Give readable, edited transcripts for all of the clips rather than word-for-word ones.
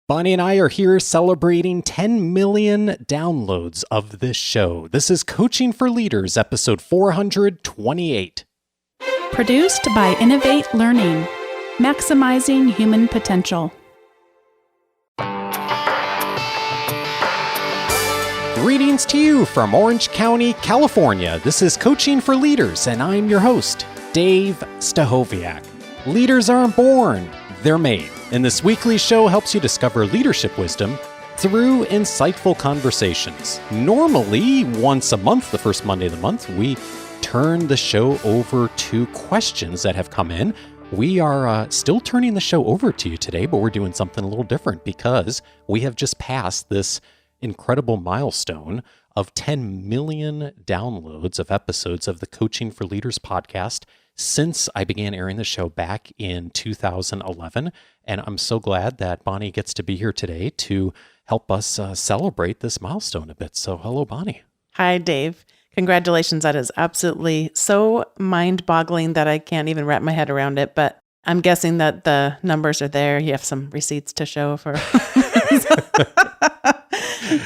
Bonni and I are here celebrating 10 million downloads of this show. This is Coaching for Leaders, episode 428. Produced by Innovate Learning, maximizing human potential. Greetings to you from Orange County, California. This is Coaching for Leaders, and I'm your host, Dave Stachowiak. Leaders aren't born, they're made. And this weekly show helps you discover leadership wisdom through insightful conversations. Normally, once a month, the first Monday of the month, we turn the show over to questions that have come in. We are still turning the show over to you today, but we're doing something a little different because we have just passed this incredible milestone of 10 million downloads of episodes of the Coaching for Leaders podcast since I began airing the show back in 2011. And I'm so glad that Bonni gets to be here today to help us celebrate this milestone a bit. So hello, Bonni. Hi, Dave. Congratulations. That is absolutely so mind-boggling that I can't even wrap my head around it. But I'm guessing that the numbers are there. You have some receipts to show for.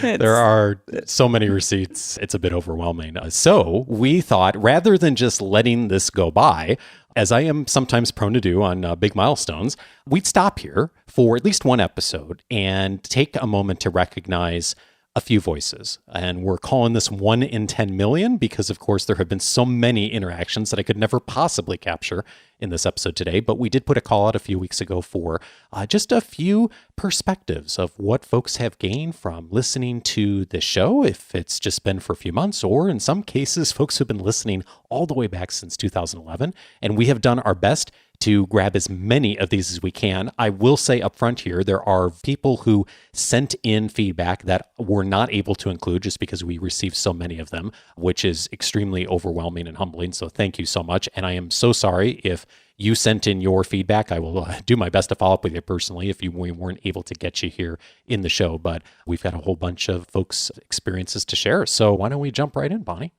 There are so many receipts. It's a bit overwhelming. So we thought rather than just letting this go by, as I am sometimes prone to do on big milestones, we'd stop here for at least one episode and take a moment to recognize a few voices. And we're calling this 1 in 10 million because, of course, there have been so many interactions that I could never possibly capture in this episode today. But we did put a call out a few weeks ago for just a few perspectives of what folks have gained from listening to this show, if it's just been for a few months, or in some cases, folks who've been listening all the way back since 2011. And we have done our best to grab as many of these as we can. I will say up front here, there are people who sent in feedback that we're not able to include just because we received so many of them, which is extremely overwhelming and humbling. So thank you so much. And I am so sorry if you sent in your feedback. I will do my best to follow up with you personally if we weren't able to get you here in the show. But we've got a whole bunch of folks' experiences to share. So why don't we jump right in, Bonni?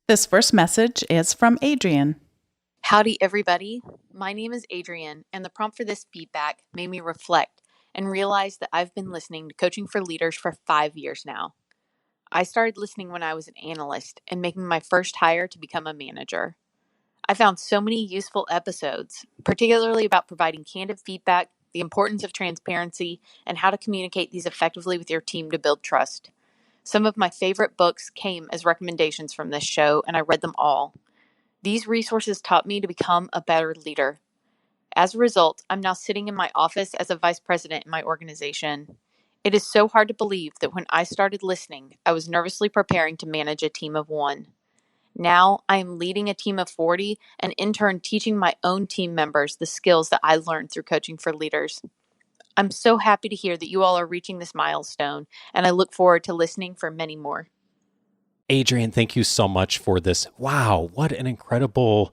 This first message is from Adrian. Howdy, everybody. My name is Adrian, and the prompt for this feedback made me reflect and realize that I've been listening to Coaching for Leaders for 5 years now. I started listening when I was an analyst and making my first hire to become a manager. I found so many useful episodes, particularly about providing candid feedback, the importance of transparency, and how to communicate these effectively with your team to build trust. Some of my favorite books came as recommendations from this show, and I read them all. These resources taught me to become a better leader. As a result, I'm now sitting in my office as a vice president in my organization. It is so hard to believe that when I started listening, I was nervously preparing to manage a team of 1. Now I am leading a team of 40 and in turn teaching my own team members the skills that I learned through Coaching for Leaders. I'm so happy to hear that you all are reaching this milestone, and I look forward to listening for many more. Adrian, thank you so much for this. Wow, what an incredible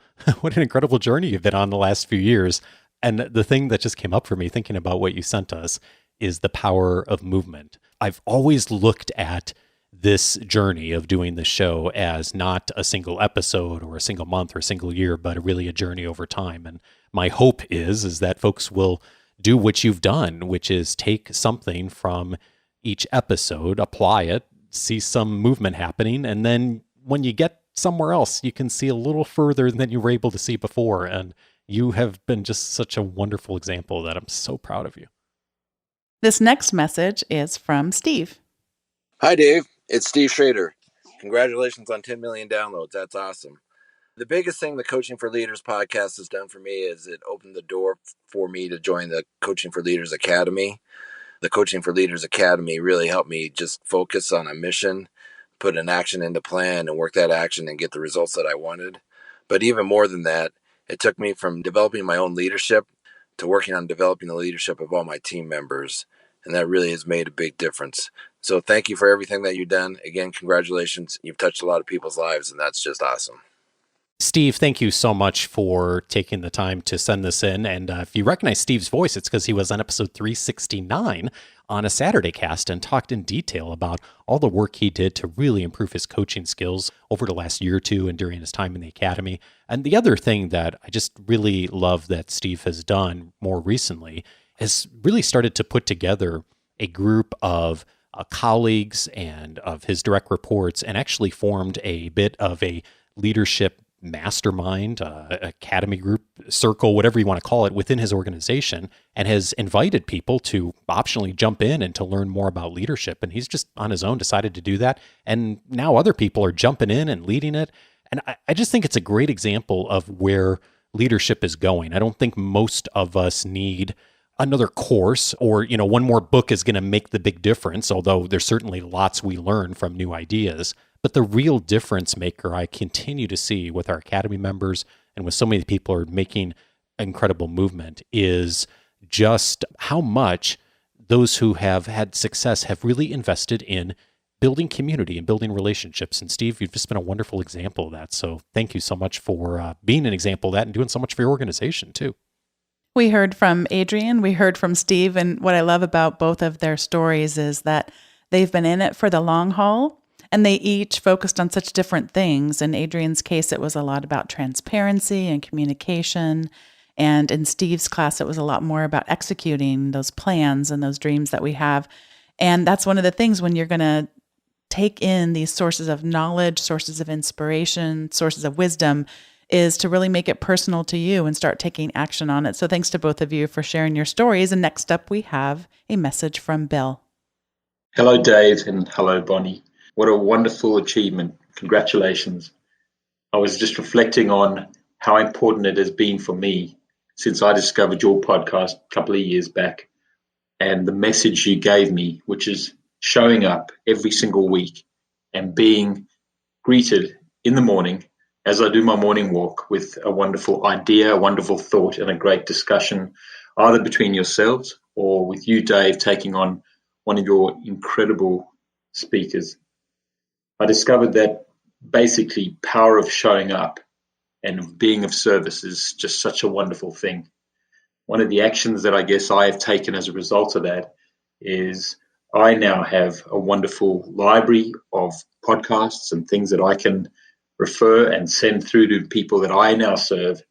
journey you've been on the last few years. And the thing that just came up for me thinking about what you sent us is the power of movement. I've always looked at this journey of doing the show as not a single episode or a single month or a single year, but really a journey over time. And my hope is that folks will do what you've done, which is take something from each episode, apply it, see some movement happening, and then when you get somewhere else, you can see a little further than you were able to see before. And you have been just such a wonderful example that I'm so proud of you. This next message is from Steve. Hi, Dave. It's Steve Schrader. Congratulations on 10 million downloads. That's awesome. The biggest thing the Coaching for Leaders podcast has done for me is it opened the door for me to join the Coaching for Leaders Academy. The Coaching for Leaders Academy really helped me just focus on a mission, put an action into plan, and work that action and get the results that I wanted. But even more than that, it took me from developing my own leadership to working on developing the leadership of all my team members. And that really has made a big difference. So thank you for everything that you've done. Again, congratulations. You've touched a lot of people's lives, and that's just awesome. Steve, thank you so much for taking the time to send this in. And if you recognize Steve's voice, it's because he was on episode 369 on a Saturday cast and talked in detail about all the work he did to really improve his coaching skills over the last year or two and during his time in the academy. And the other thing that I just really love that Steve has done more recently has really started to put together a group of colleagues and of his direct reports and actually formed a bit of a leadership mastermind, academy group, circle, whatever you want to call it, within his organization, and has invited people to optionally jump in and to learn more about leadership. And he's just on his own decided to do that. And now other people are jumping in and leading it. And I just think it's a great example of where leadership is going. I don't think most of us need another course or, one more book is going to make the big difference, although there's certainly lots we learn from new ideas. But the real difference maker I continue to see with our academy members and with so many people who are making incredible movement is just how much those who have had success have really invested in building community and building relationships. And Steve, you've just been a wonderful example of that. So thank you so much for being an example of that and doing so much for your organization too. We heard from Adrian, we heard from Steve, and what I love about both of their stories is that they've been in it for the long haul. And they each focused on such different things. In Adrian's case, it was a lot about transparency and communication. And in Steve's class, it was a lot more about executing those plans and those dreams that we have. And that's one of the things when you're going to take in these sources of knowledge, sources of inspiration, sources of wisdom, is to really make it personal to you and start taking action on it. So thanks to both of you for sharing your stories. And next up, we have a message from Bill. Hello, Dave, and hello, Bonni. What a wonderful achievement. Congratulations. I was just reflecting on how important it has been for me since I discovered your podcast a couple of years back and the message you gave me, which is showing up every single week and being greeted in the morning as I do my morning walk with a wonderful idea, a wonderful thought, and a great discussion, either between yourselves or with you, Dave, taking on one of your incredible speakers. I discovered that basically power of showing up and of being of service is just such a wonderful thing. One of the actions that I guess I have taken as a result of that is I now have a wonderful library of podcasts and things that I can refer and send through to people that I now serve.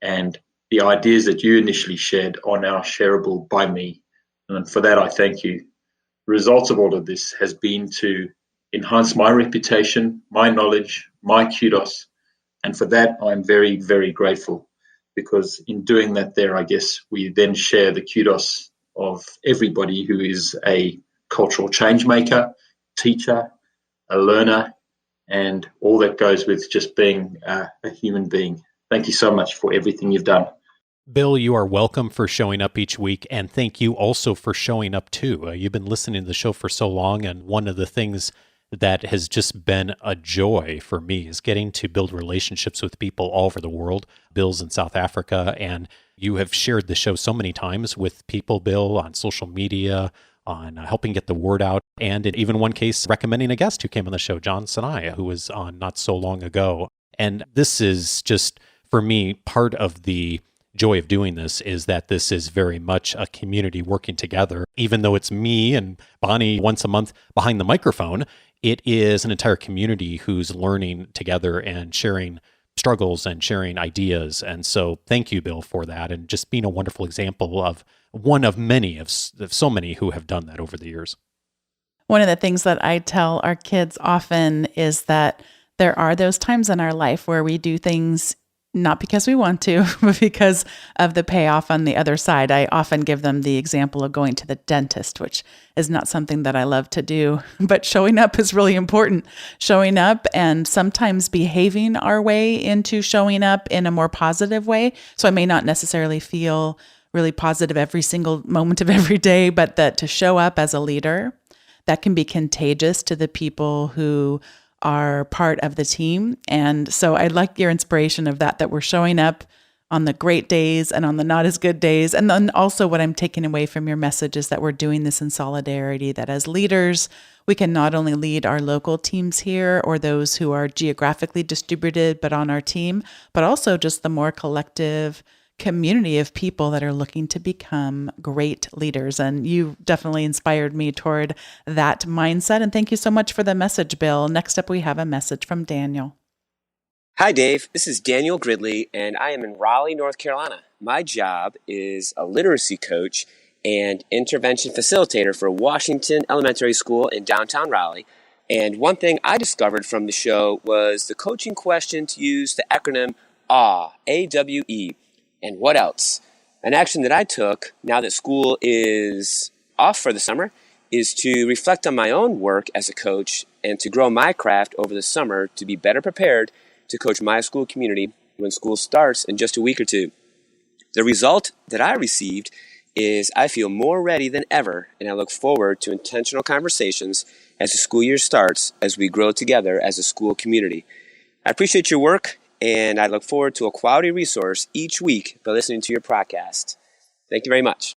And the ideas that you initially shared are now shareable by me. And for that, I thank you. The result of all of this has been to enhance my reputation, my knowledge, my kudos. And for that, I'm very, very grateful because in doing that there, I guess we then share the kudos of everybody who is a cultural change maker, teacher, a learner, and all that goes with just being a human being. Thank you so much for everything you've done. Bill, you are welcome for showing up each week, and thank you also for showing up too. You've been listening to the show for so long, and one of the things that has just been a joy for me is getting to build relationships with people all over the world. Bill's in South Africa, and you have shared the show so many times with people, Bill, on social media, on helping get the word out, and in even one case, recommending a guest who came on the show, John Sanaya, who was on not so long ago. And this is just, for me, part of the joy of doing this is that this is very much a community working together. Even though it's me and Bonni once a month behind the microphone, it is an entire community who's learning together and sharing struggles and sharing ideas. And so thank you, Bill, for that, and just being a wonderful example of one of many of so many who have done that over the years. One of the things that I tell our kids often is that there are those times in our life where we do things not because we want to, but because of the payoff on the other side. I often give them the example of going to the dentist, which is not something that I love to do, but showing up is really important. Showing up and sometimes behaving our way into showing up in a more positive way. So I may not necessarily feel really positive every single moment of every day, but that to show up as a leader, that can be contagious to the people who are part of the team. And so I like your inspiration of that we're showing up on the great days and on the not as good days. And then also what I'm taking away from your message is that we're doing this in solidarity, that as leaders, we can not only lead our local teams here or those who are geographically distributed, but on our team, but also just the more collective community of people that are looking to become great leaders. And you definitely inspired me toward that mindset. And thank you so much for the message, Bill. Next up, we have a message from Daniel. Hi, Dave. This is Daniel Gridley, and I am in Raleigh, North Carolina. My job is a literacy coach, and intervention facilitator for Washington Elementary School in downtown Raleigh. And one thing I discovered from the show was the coaching question to use the acronym AWE, A-W-E. And what else? An action that I took now that school is off for the summer is to reflect on my own work as a coach and to grow my craft over the summer to be better prepared to coach my school community when school starts in just a week or two. The result that I received is I feel more ready than ever, and I look forward to intentional conversations as the school year starts as we grow together as a school community. I appreciate your work, and I look forward to a quality resource each week by listening to your podcast. Thank you very much.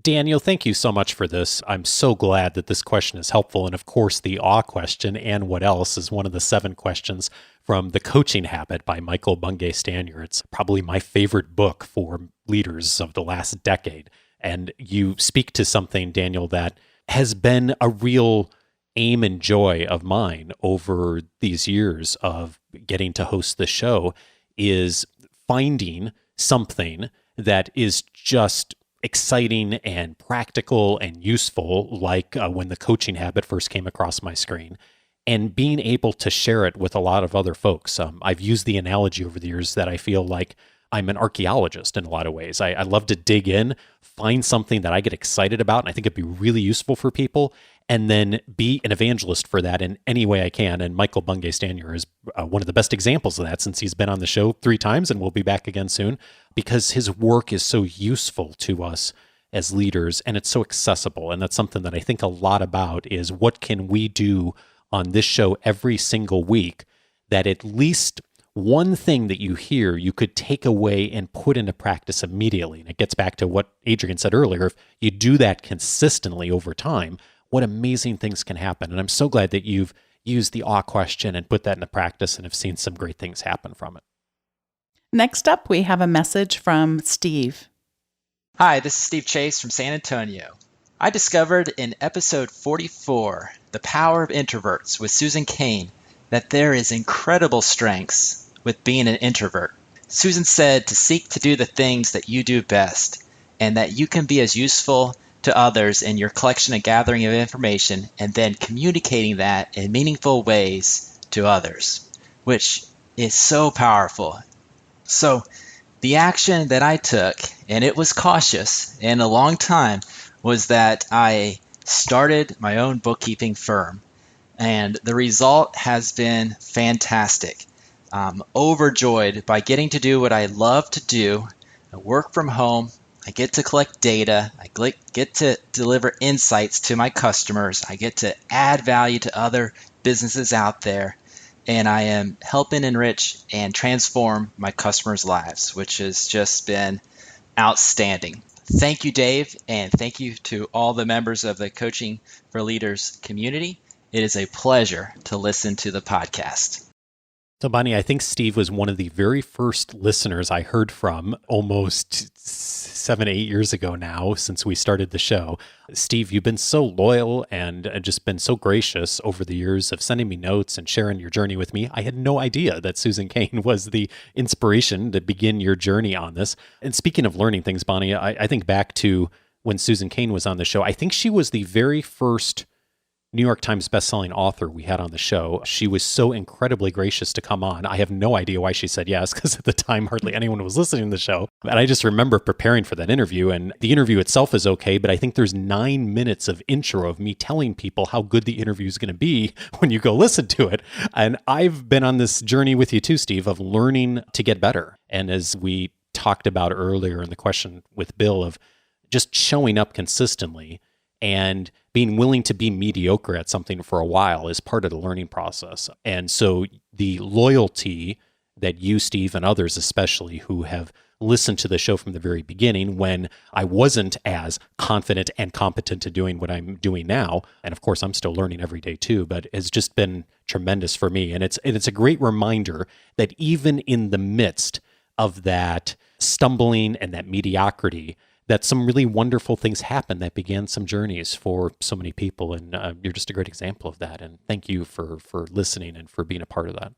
Daniel, thank you so much for this. I'm so glad that this question is helpful. And of course, the awe question, and what else, is one of the 7 questions from The Coaching Habit by Michael Bungay Stanier. It's probably my favorite book for leaders of the last decade. And you speak to something, Daniel, that has been a real aim and joy of mine over these years of getting to host the show, is finding something that is just exciting and practical and useful, like when The Coaching Habit first came across my screen, and being able to share it with a lot of other folks. I've used the analogy over the years that I feel like I'm an archaeologist in a lot of ways. I love to dig in, find something that I get excited about, and I think it'd be really useful for people, and then be an evangelist for that in any way I can. And Michael Bungay Stanier is one of the best examples of that, since he's been on the show 3 times and will be back again soon, because his work is so useful to us as leaders, and it's so accessible. And that's something that I think a lot about, is what can we do on this show every single week that at least one thing that you hear you could take away and put into practice immediately. And it gets back to what Adrian said earlier. If you do that consistently over time, what amazing things can happen. And I'm so glad that you've used the awe question and put that into practice and have seen some great things happen from it. Next up, we have a message from Steve. Hi, this is Steve Chase from San Antonio. I discovered in episode 44, The Power of Introverts with Susan Cain, that there is incredible strengths with being an introvert. Susan said to seek to do the things that you do best, and that you can be as useful to others in your collection and gathering of information, and then communicating that in meaningful ways to others, which is so powerful. So the action that I took, and it was cautious and a long time, was that I started my own bookkeeping firm. And the result has been fantastic. I'm overjoyed by getting to do what I love to do. I work from home. I get to collect data. I get to deliver insights to my customers. I get to add value to other businesses out there. And I am helping enrich and transform my customers' lives, which has just been outstanding. Thank you, Dave, and thank you to all the members of the Coaching for Leaders community. It is a pleasure to listen to the podcast. So, Bonni, I think Steve was one of the very first listeners I heard from almost 7, 8 years ago now, since we started the show. Steve, you've been so loyal and just been so gracious over the years of sending me notes and sharing your journey with me. I had no idea that Susan Cain was the inspiration to begin your journey on this. And speaking of learning things, Bonni, I think back to when Susan Cain was on the show. I think she was the very first New York Times bestselling author we had on the show. She was so incredibly gracious to come on. I have no idea why she said yes, because at the time, hardly anyone was listening to the show. And I just remember preparing for that interview, and the interview itself is okay, but I think there's 9 minutes of intro of me telling people how good the interview is going to be when you go listen to it. And I've been on this journey with you too, Steve, of learning to get better. And as we talked about earlier in the question with Bill, of just showing up consistently and being willing to be mediocre at something for a while is part of the learning process. And so the loyalty that you, Steve, and others especially who have listened to the show from the very beginning, when I wasn't as confident and competent at doing what I'm doing now, and of course I'm still learning every day too, but it's just been tremendous for me. And it's a great reminder that even in the midst of that stumbling and that mediocrity, that some really wonderful things happen that began some journeys for so many people. And you're just a great example of that. And thank you for listening and for being a part of that.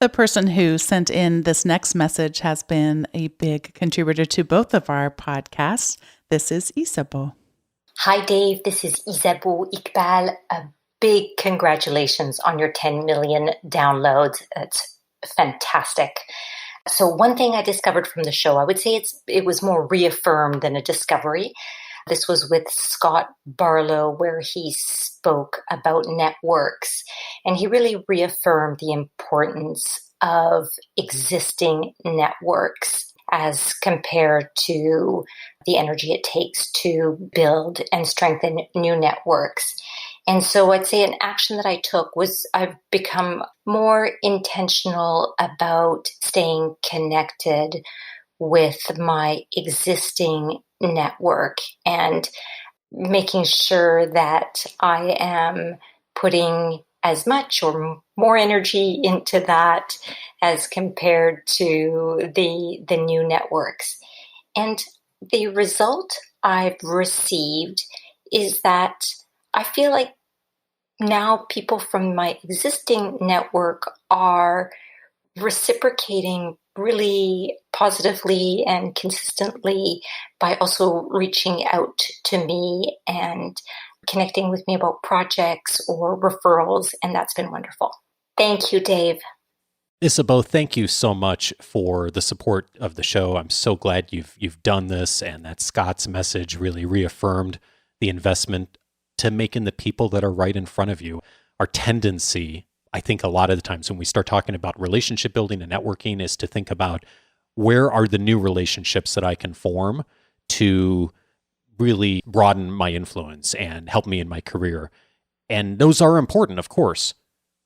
The person who sent in this next message has been a big contributor to both of our podcasts. This is Isabeau. Hi, Dave. This is Isabeau Iqbal. A big congratulations on your 10 million downloads. It's fantastic. So one thing I discovered from the show, I would say it was more reaffirmed than a discovery. This was with Scott Barlow, where he spoke about networks, and he really reaffirmed the importance of existing networks as compared to the energy it takes to build and strengthen new networks. And so I'd say an action that I took was I've become more intentional about staying connected with my existing network and making sure that I am putting as much or more energy into that as compared to the new networks. And the result I've received is that I feel like now people from my existing network are reciprocating really positively and consistently by also reaching out to me and connecting with me about projects or referrals, and that's been wonderful. Thank you, Dave. Isabeau, thank you so much for the support of the show. I'm so glad you've done this, and that Scott's message really reaffirmed the investment to making the people that are right in front of you. Our tendency, I think a lot of the times when we start talking about relationship building and networking, is to think about where are the new relationships that I can form to really broaden my influence and help me in my career. And those are important, of course,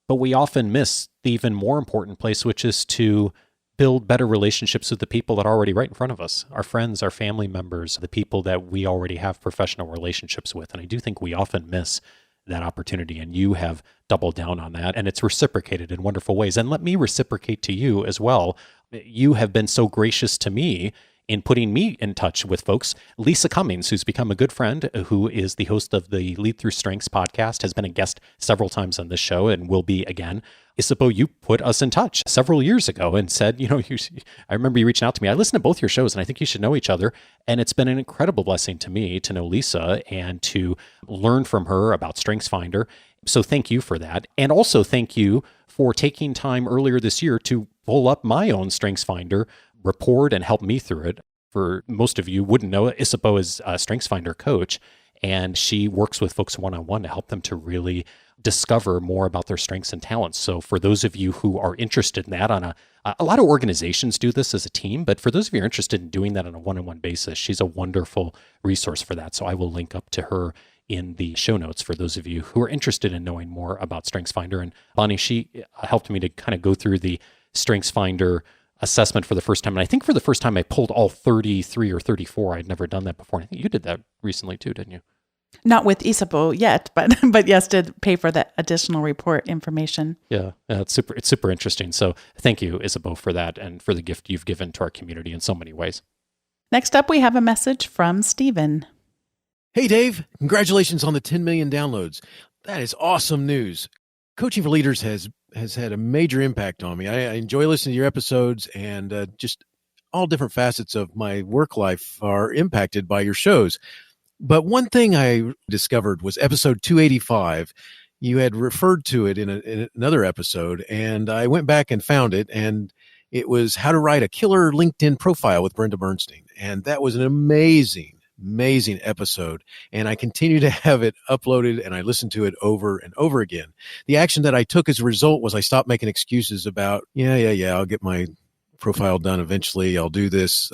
but we often miss the even more important place, which is to build better relationships with the people that are already right in front of us, our friends, our family members, the people that we already have professional relationships with. And I do think we often miss that opportunity, and you have doubled down on that, and it's reciprocated in wonderful ways. And let me reciprocate to you as well. You have been so gracious to me in putting me in touch with folks. Lisa Cummings, who's become a good friend, who is the host of the Lead Through Strengths podcast, has been a guest several times on this show and will be again. Isabeau, you put us in touch several years ago and said, I remember you reaching out to me. I listened to both your shows and I think you should know each other. And it's been an incredible blessing to me to know Lisa and to learn from her about StrengthsFinder. So thank you for that. And also thank you for taking time earlier this year to pull up my own StrengthsFinder report and help me through it. For most of you wouldn't know, Isabeau is a StrengthsFinder coach, and she works with folks one-on-one to help them to really discover more about their strengths and talents. So for those of you who are interested in that, a lot of organizations do this as a team, but for those of you who are interested in doing that on a one-on-one basis, she's a wonderful resource for that. So I will link up to her in the show notes for those of you who are interested in knowing more about StrengthsFinder. And Bonni, she helped me to kind of go through the StrengthsFinder assessment for the first time. And I think for the first time I pulled all 33 or 34. I'd never done that before. And I think you did that recently too, didn't you? Not with Isabeau yet, but yes, did pay for that additional report information. Yeah, it's super interesting. So thank you, Isabeau, for that and for the gift you've given to our community in so many ways. Next up, we have a message from Stephen. Hey, Dave. Congratulations on the 10 million downloads. That is awesome news. Coaching for Leaders has had a major impact on me. I enjoy listening to your episodes, and just all different facets of my work life are impacted by your shows. But one thing I discovered was episode 285. You had referred to it in another episode, and I went back and found it, and it was how to write a killer LinkedIn profile with Brenda Bernstein. And that was an amazing episode. And I continue to have it uploaded, and I listen to it over and over again. The action that I took as a result was I stopped making excuses about, I'll get my profile done eventually. I'll do this.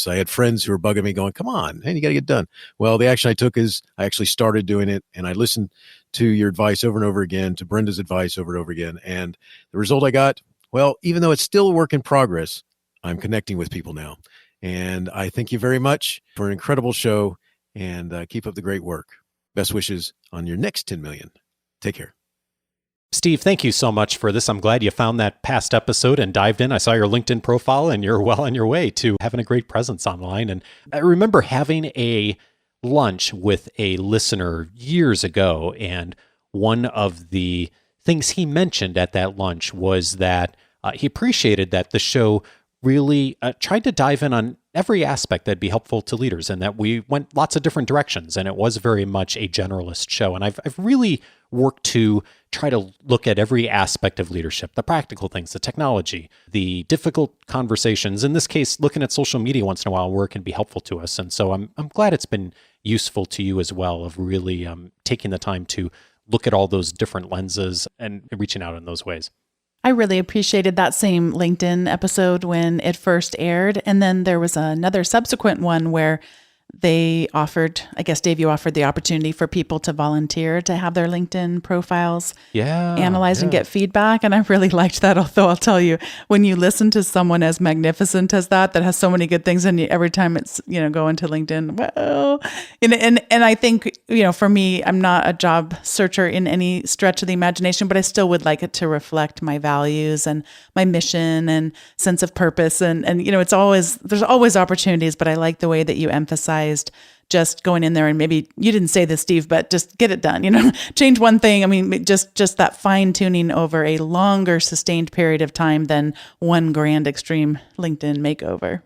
I had friends who were bugging me going, come on, man, you got to get done. Well, the action I took is I actually started doing it, and I listened to your advice over and over again, to Brenda's advice over and over again. And the result I got, well, even though it's still a work in progress, I'm connecting with people now. And I thank you very much for an incredible show, and keep up the great work. Best wishes on your next 10 million. Take care. Steve, thank you so much for this. I'm glad you found that past episode and dived in. I saw your LinkedIn profile, and you're well on your way to having a great presence online. And I remember having a lunch with a listener years ago, and one of the things he mentioned at that lunch was that he appreciated that the show really tried to dive in on every aspect that'd be helpful to leaders, and that we went lots of different directions, and it was very much a generalist show. And I've really worked to try to look at every aspect of leadership, the practical things, the technology, the difficult conversations, in this case, looking at social media once in a while where it can be helpful to us. And so I'm glad it's been useful to you as well, of really taking the time to look at all those different lenses and reaching out in those ways. I really appreciated that same LinkedIn episode when it first aired. And then there was another subsequent one where they offered, I guess, Dave, you offered the opportunity for people to volunteer to have their LinkedIn profiles analyzed and get feedback. And I really liked that. Although I'll tell you, when you listen to someone as magnificent as that has so many good things, and every time it's, go into LinkedIn, well, and I think, for me, I'm not a job searcher in any stretch of the imagination, but I still would like it to reflect my values and my mission and sense of purpose. And there's always opportunities, but I like the way that you emphasize just going in there, and maybe you didn't say this, Steve, but just get it done, change one thing. I mean, just that fine tuning over a longer sustained period of time than one grand extreme LinkedIn makeover.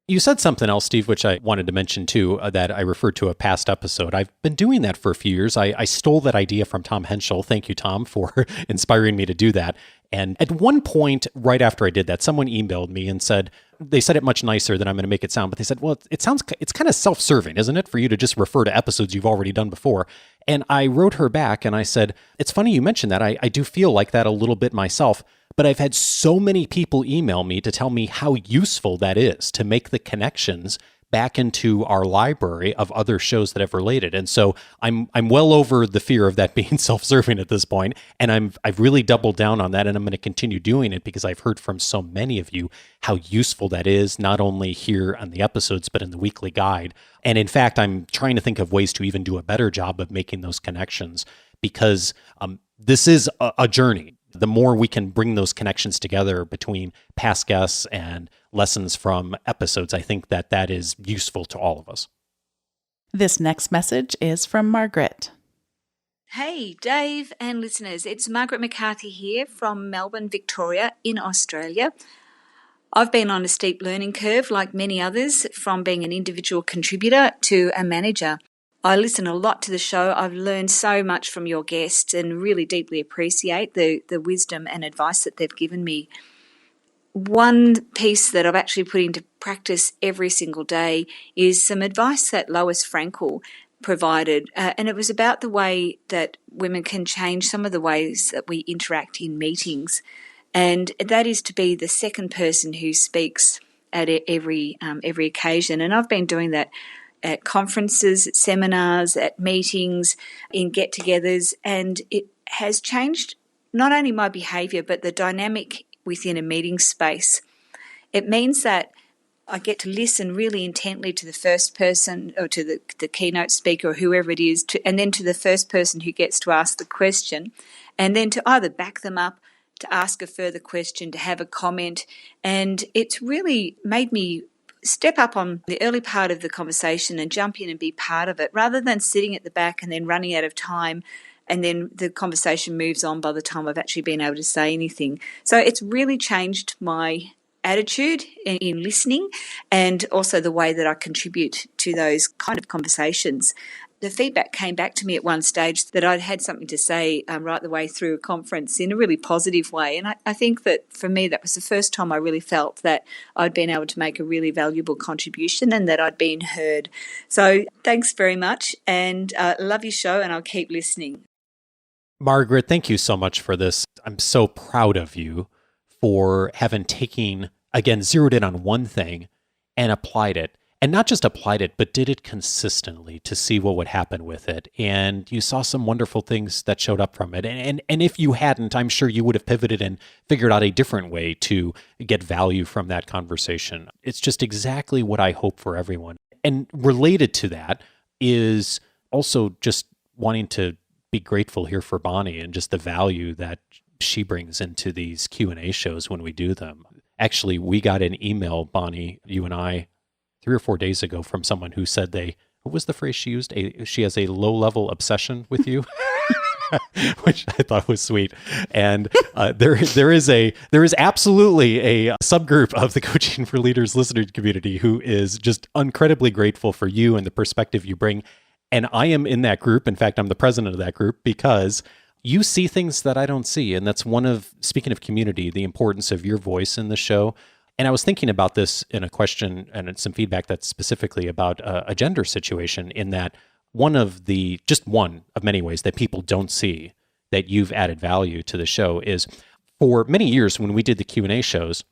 You said something else, Steve, which I wanted to mention too, that I referred to a past episode. I've been doing that for a few years. I stole that idea from Tom Henschel. Thank you, Tom, for inspiring me to do that. And at one point, right after I did that, someone emailed me and they said it much nicer than I'm going to make it sound, but they said, well, it's kind of self-serving, isn't it, for you to just refer to episodes you've already done before? And I wrote her back and I said, it's funny you mentioned that. I do feel like that a little bit myself, but I've had so many people email me to tell me how useful that is to make the connections back into our library of other shows that have related. And so I'm well over the fear of that being self-serving at this point, and I've really doubled down on that, and I'm going to continue doing it because I've heard from so many of you how useful that is, not only here on the episodes, but in the weekly guide. And in fact, I'm trying to think of ways to even do a better job of making those connections, because this is a journey. The more we can bring those connections together between past guests and lessons from episodes, I think that is useful to all of us. This next message is from Margaret. Hey, Dave and listeners. It's Margaret McCarthy here from Melbourne, Victoria in Australia. I've been on a steep learning curve, like many others, from being an individual contributor to a manager. I listen a lot to the show. I've learned so much from your guests and really deeply appreciate the wisdom and advice that they've given me. One piece that I've actually put into practice every single day is some advice that Lois Frankel provided, and it was about the way that women can change some of the ways that we interact in meetings, and that is to be the second person who speaks at every occasion. And I've been doing that at conferences, at seminars, at meetings, in get-togethers, and it has changed not only my behaviour but the dynamic within a meeting space. It means that I get to listen really intently to the first person, or to the keynote speaker or whoever it is, and then to the first person who gets to ask the question, and then to either back them up, to ask a further question, to have a comment. And it's really made me step up on the early part of the conversation and jump in and be part of it, rather than sitting at the back and then running out of time, and then the conversation moves on by the time I've actually been able to say anything. So it's really changed my attitude in listening, and also the way that I contribute to those kind of conversations. The feedback came back to me at one stage that I'd had something to say right the way through a conference in a really positive way. And I think that for me, that was the first time I really felt that I'd been able to make a really valuable contribution and that I'd been heard. So thanks very much, and love your show, and I'll keep listening. Margaret, thank you so much for this. I'm so proud of you for having zeroed in on one thing and applied it. And not just applied it, but did it consistently to see what would happen with it. And you saw some wonderful things that showed up from it. And if you hadn't, I'm sure you would have pivoted and figured out a different way to get value from that conversation. It's just exactly what I hope for everyone. And related to that is also just wanting to be grateful here for Bonni and just the value that she brings into these Q&A shows when we do them. Actually, we got an email, Bonni, you and I, 3 or 4 days ago from someone who said what was the phrase she used? She has a low-level obsession with you. which I thought was sweet. And there is absolutely a subgroup of the Coaching for Leaders listener community who is just incredibly grateful for you and the perspective you bring. And I am in that group. In fact, I'm the president of that group because you see things that I don't see. And that's one of, speaking of community, the importance of your voice in the show. And I was thinking about this in a question and some feedback that's specifically about a gender situation, in that one of many ways that people don't see that you've added value to the show is, for many years when we did the Q&A shows,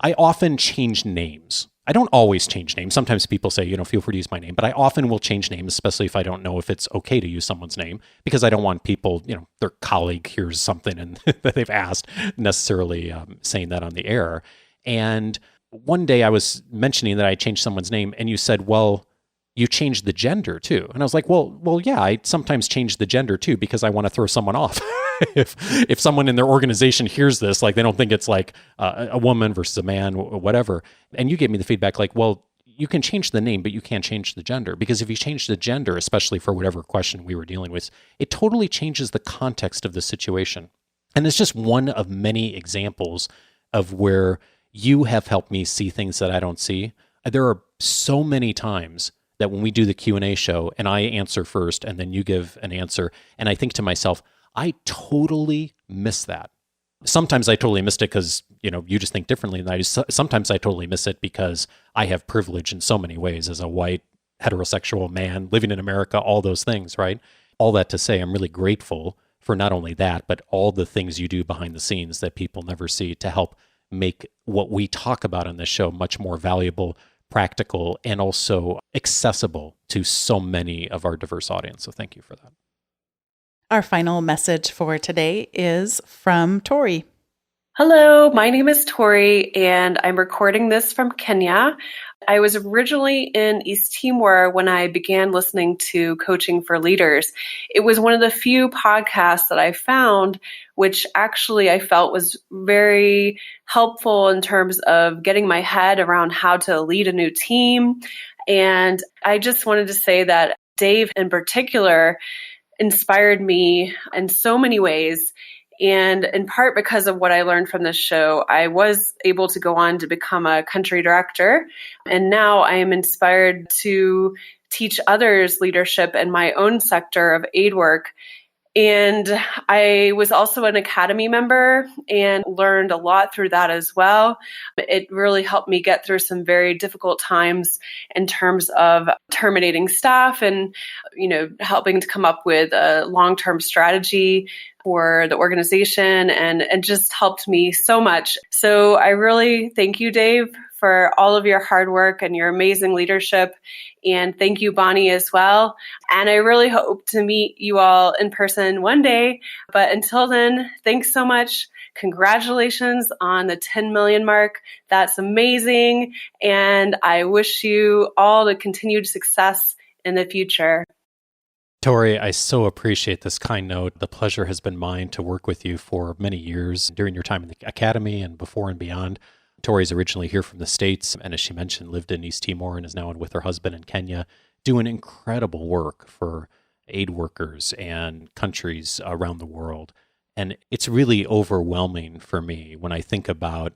I often changed names. I don't always change names. Sometimes people say, feel free to use my name, but I often will change names, especially if I don't know if it's okay to use someone's name, because I don't want people, their colleague hears something and that they've asked, necessarily saying that on the air. And one day I was mentioning that I changed someone's name, and you said, well, you changed the gender too. And I was like, well, yeah, I sometimes change the gender too, because I want to throw someone off. If someone in their organization hears this, like they don't think it's like a woman versus a man or whatever. And you gave me the feedback like, well, you can change the name, but you can't change the gender, because if you change the gender, especially for whatever question we were dealing with, it totally changes the context of the situation. And it's just one of many examples of where you have helped me see things that I don't see. There are so many times that when we do the Q&A show and I answer first and then you give an answer, and I think to myself, I totally miss that. Sometimes I totally missed it because, you just think differently than I do. Sometimes I totally miss it because I have privilege in so many ways as a white, heterosexual man living in America, all those things, right? All that to say, I'm really grateful for not only that, but all the things you do behind the scenes that people never see to help make what we talk about on this show much more valuable, practical, and also accessible to so many of our diverse audience. So thank you for that. Our final message for today is from Tori. Hello, my name is Tori, and I'm recording this from Kenya. I was originally in East Timor when I began listening to Coaching for Leaders. It was one of the few podcasts that I found, which actually I felt was very helpful in terms of getting my head around how to lead a new team. And I just wanted to say that Dave in particular inspired me in so many ways. And in part because of what I learned from this show, I was able to go on to become a country director. And now I am inspired to teach others leadership in my own sector of aid work. And I was also an academy member and learned a lot through that as well. It really helped me get through some very difficult times in terms of terminating staff and, helping to come up with a long-term strategy for the organization, and just helped me so much. So I really thank you, Dave, for all of your hard work and your amazing leadership. And thank you, Bonni, as well. And I really hope to meet you all in person one day. But until then, thanks so much. Congratulations on the 10 million mark. That's amazing. And I wish you all the continued success in the future. Tori, I so appreciate this kind note. The pleasure has been mine to work with you for many years during your time in the academy and before and beyond. Tori's originally here from the States, and as she mentioned, lived in East Timor and is now with her husband in Kenya, doing incredible work for aid workers and countries around the world. And it's really overwhelming for me when I think about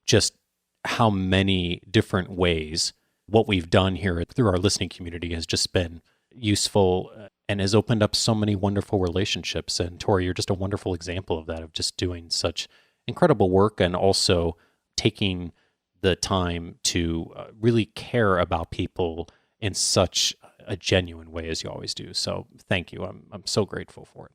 just how many different ways what we've done here through our listening community has just been useful and has opened up so many wonderful relationships. And Tori, you're just a wonderful example of that, of just doing such incredible work and also taking the time to really care about people in such a genuine way as you always do. So thank you. I'm so grateful for it.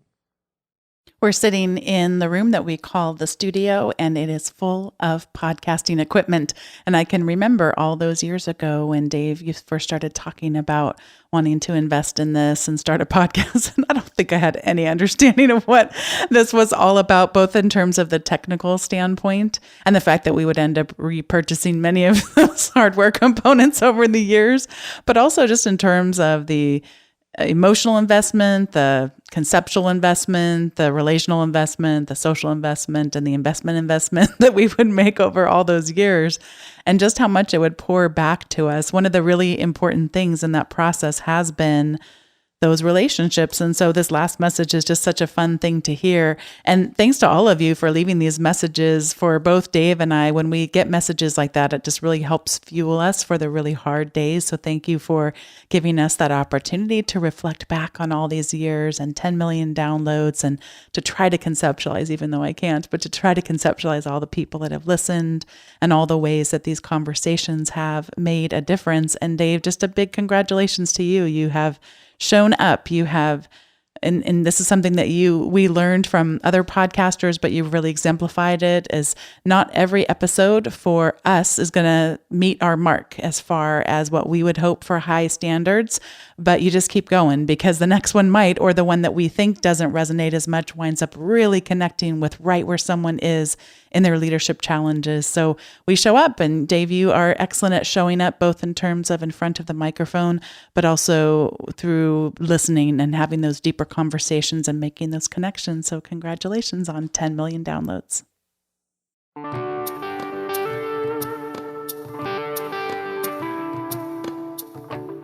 We're sitting in the room that we call the studio, and it is full of podcasting equipment. And I can remember all those years ago when Dave, you first started talking about wanting to invest in this and start a podcast. And I don't think I had any understanding of what this was all about, both in terms of the technical standpoint and the fact that we would end up repurchasing many of those hardware components over the years, but also just in terms of the emotional investment, the conceptual investment, the relational investment, the social investment, and the investment that we would make over all those years, and just how much it would pour back to us. One of the really important things in that process has been those relationships. And so this last message is just such a fun thing to hear. And thanks to all of you for leaving these messages for both Dave and I. When we get messages like that, it just really helps fuel us for the really hard days. So thank you for giving us that opportunity to reflect back on all these years and 10 million downloads, and to try to conceptualize, even though I can't, but to try to conceptualize all the people that have listened and all the ways that these conversations have made a difference. And Dave, just a big congratulations to you. You have shown up. You have, and this is something that we learned from other podcasters, but you've really exemplified it, is not every episode for us is going to meet our mark as far as what we would hope for high standards, but you just keep going, because the next one might, or the one that we think doesn't resonate as much, winds up really connecting with right where someone is in their leadership challenges. So we show up, and Dave, you are excellent at showing up, both in terms of in front of the microphone, but also through listening and having those deeper conversations and making those connections. So congratulations on 10 million downloads.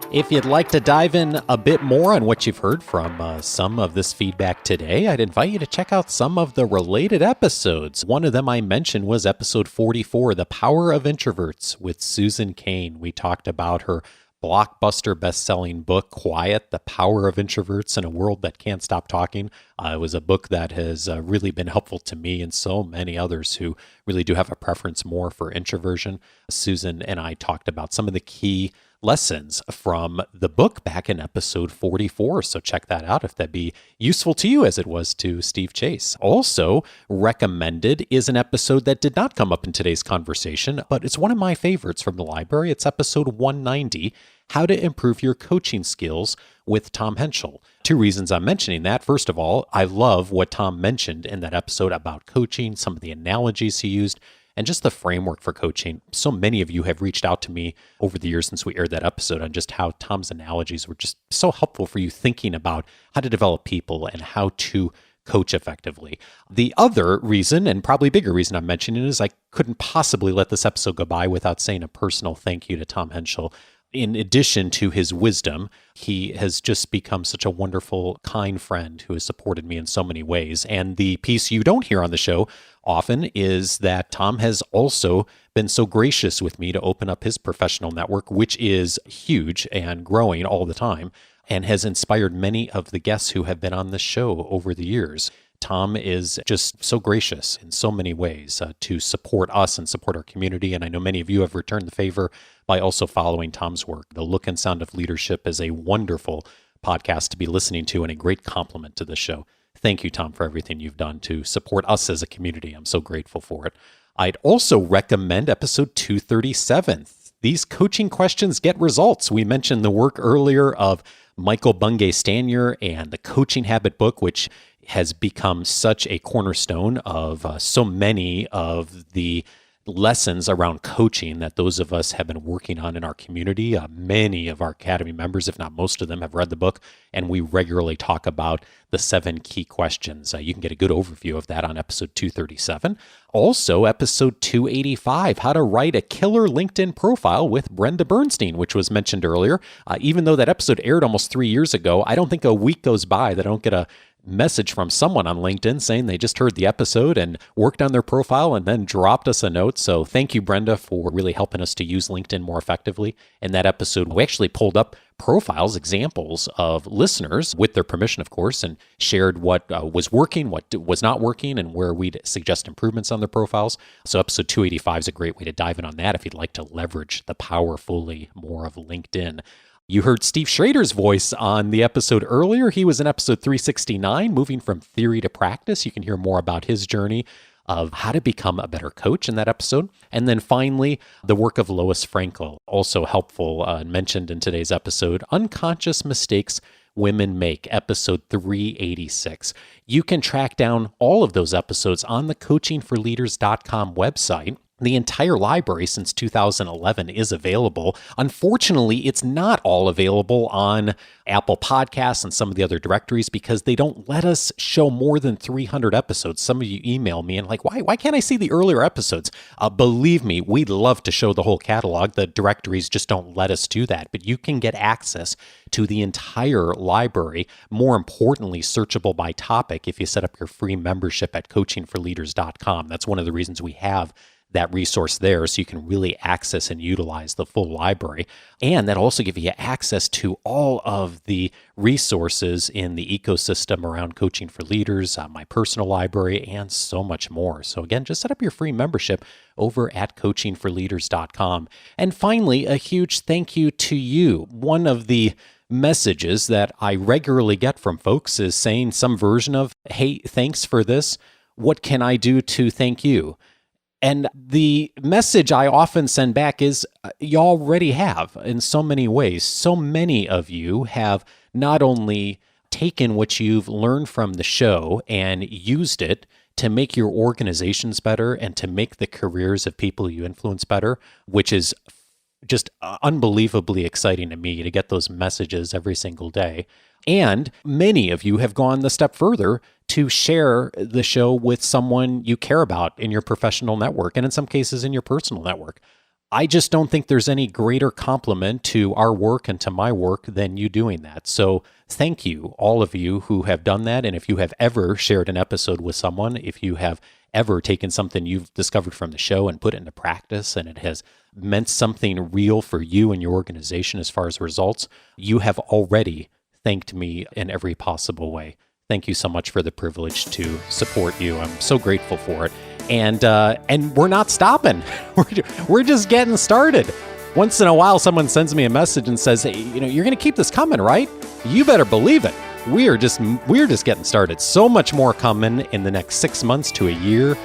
If you'd like to dive in a bit more on what you've heard from some of this feedback today, I'd invite you to check out some of the related episodes. One of them I mentioned was episode 44, The Power of Introverts, with Susan Cain. We talked about her blockbuster best-selling book, Quiet, The Power of Introverts in a World That Can't Stop Talking. It was a book that has really been helpful to me and so many others who really do have a preference more for introversion. Susan and I talked about some of the key lessons from the book back in episode 44. So check that out if that'd be useful to you as it was to Steve Chase. Also recommended is an episode that did not come up in today's conversation, but it's one of my favorites from the library. It's episode 190, How to Improve Your Coaching Skills with Tom Henschel. Two reasons I'm mentioning that. First of all, I love what Tom mentioned in that episode about coaching, some of the analogies he used, and just the framework for coaching. So many of you have reached out to me over the years since we aired that episode on just how Tom's analogies were just so helpful for you thinking about how to develop people and how to coach effectively. The other reason, and probably bigger reason I'm mentioning, is I couldn't possibly let this episode go by without saying a personal thank you to Tom Henschel. In addition to his wisdom, he has just become such a wonderful, kind friend who has supported me in so many ways. And the piece you don't hear on the show often is that Tom has also been so gracious with me to open up his professional network, which is huge and growing all the time, and has inspired many of the guests who have been on the show over the years. Tom is just so gracious in so many ways to support us and support our community. And I know many of you have returned the favor by also following Tom's work. The Look and Sound of Leadership is a wonderful podcast to be listening to and a great compliment to the show. Thank you, Tom, for everything you've done to support us as a community. I'm so grateful for it. I'd also recommend episode 237. These coaching questions get results. We mentioned the work earlier of Michael Bungay Stanier and the Coaching Habit book, which has become such a cornerstone of so many of the lessons around coaching that those of us have been working on in our community. Many of our Academy members, if not most of them, have read the book, and we regularly talk about the 7 key questions. You can get a good overview of that on episode 237. Also, episode 285, How to Write a Killer LinkedIn Profile with Brenda Bernstein, which was mentioned earlier. Even though that episode aired almost 3 years ago, I don't think a week goes by that I don't get a message from someone on LinkedIn saying they just heard the episode and worked on their profile and then dropped us a note. So thank you, Brenda, for really helping us to use LinkedIn more effectively. In that episode, we actually pulled up profiles, examples of listeners with their permission, of course, and shared what was working, what was not working, and where we'd suggest improvements on their profiles. So episode 285 is a great way to dive in on that if you'd like to leverage the power fully more of LinkedIn. You heard Steve Schrader's voice on the episode earlier. He was in episode 369, moving from theory to practice. You can hear more about his journey of how to become a better coach in that episode. And then finally, the work of Lois Frankel, also helpful and mentioned in today's episode, Unconscious Mistakes Women Make, episode 386. You can track down all of those episodes on the coachingforleaders.com website. The entire library since 2011 is available. Unfortunately, it's not all available on Apple Podcasts and some of the other directories because they don't let us show more than 300 episodes. Some of you email me and like, why can't I see the earlier episodes? Believe me, we'd love to show the whole catalog. The directories just don't let us do that. But you can get access to the entire library, more importantly, searchable by topic if you set up your free membership at coachingforleaders.com. That's one of the reasons we have that resource there, so you can really access and utilize the full library. And that'll also give you access to all of the resources in the ecosystem around Coaching for Leaders, my personal library, and so much more. So again, just set up your free membership over at coachingforleaders.com. And finally, a huge thank you to you. One of the messages that I regularly get from folks is saying some version of, hey, thanks for this. What can I do to thank you? And the message I often send back is, you already have in so many ways. So many of you have not only taken what you've learned from the show and used it to make your organizations better and to make the careers of people you influence better, which is just unbelievably exciting to me to get those messages every single day. And many of you have gone the step further to share the show with someone you care about in your professional network, and in some cases in your personal network. I just don't think there's any greater compliment to our work and to my work than you doing that. So thank you, all of you who have done that. And if you have ever shared an episode with someone, if you have ever taken something you've discovered from the show and put it into practice, and it has meant something real for you and your organization as far as results, you have already thanked me in every possible way. Thank you so much for the privilege to support you. I'm so grateful for it. And we're not stopping. We're just getting started. Once in a while, someone sends me a message and says, hey, you're going to keep this coming, right? You better believe it. We're just getting started. So much more coming in the next 6 months to a year.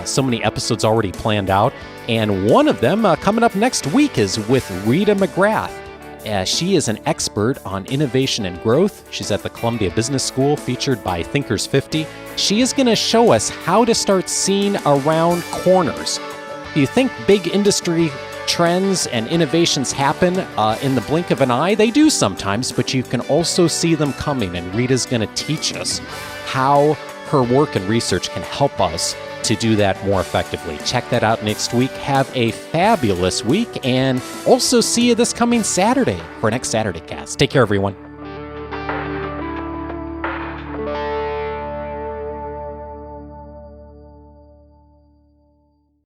So many episodes already planned out. And one of them coming up next week is with Rita McGrath. She is an expert on innovation and growth. She's at the Columbia Business School, featured by Thinkers 50. She is going to show us how to start seeing around corners. Do you think big industry trends and innovations happen in the blink of an eye? They do sometimes, but you can also see them coming. And Rita's going to teach us how her work and research can help us to do that more effectively. Check that out next week. Have a fabulous week, and also see you this coming Saturday for next Saturday cast. Take care, everyone.